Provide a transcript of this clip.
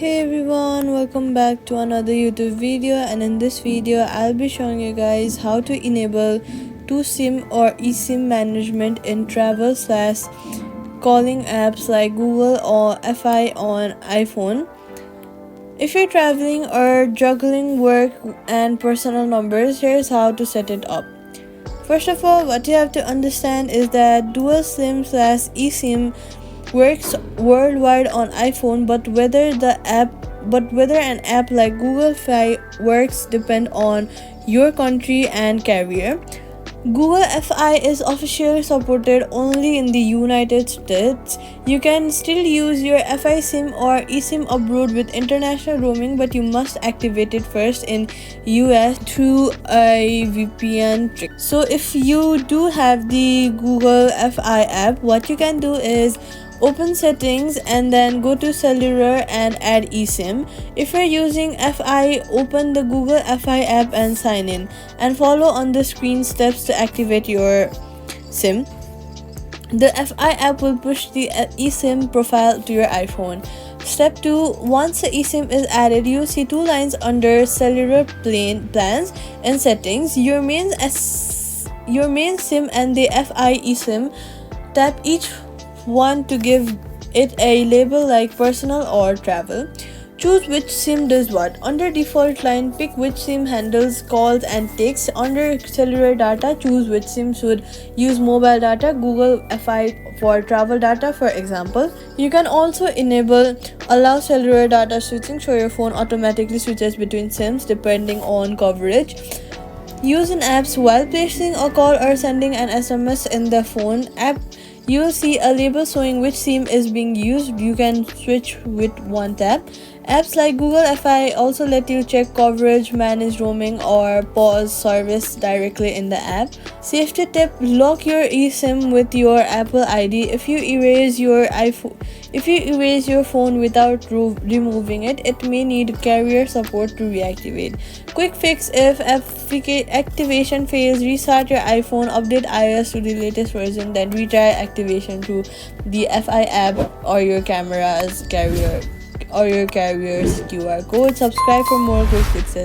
Hey everyone, welcome back to another YouTube video, and in this video I'll be showing you guys how to enable 2SIM or eSIM management in travel slash calling apps like Google or FI on iPhone. If you're traveling or juggling work and personal numbers, here's how to set it up. First of all, what you have to understand is that dual SIM slash eSIM works worldwide on iPhone, but whether an app like Google Fi works depend on your country and carrier. Google Fi is officially supported only in the United States. You can still use your Fi SIM or eSIM abroad with international roaming, but you must activate it first in US through a VPN trick. So if you do have the Google Fi app, what you can do is open settings and then go to cellular and add eSIM. If you're using Fi, open the Google Fi app and sign in, and follow on the screen steps to activate your SIM. The Fi app will push the eSIM profile to your iPhone. Step 2. Once the eSIM is added, you'll see two lines under cellular plans and settings. Your main SIM and the Fi eSIM. Tap each one to give it a label like personal or travel. Choose which SIM does what. Under default line, pick which SIM handles calls and texts. Under cellular data, choose which SIM should use mobile data, Google Fi for travel data for example. You can also allow cellular data switching, so your phone automatically switches between SIMs depending on coverage. Use in apps. While placing a call or sending an SMS in the phone app, you will see a label showing which SIM is being used. You can switch with one tap. Apps like Google Fi also let you check coverage, manage roaming, or pause service directly in the app. Safety tip: lock your eSIM with your Apple ID. If you erase your phone without removing it, it may need carrier support to reactivate. Quick fix: if activation fails, restart your iPhone, update iOS to the latest version, then retry activation through the Fi app or your carrier's QR code. Subscribe for more quick fixes.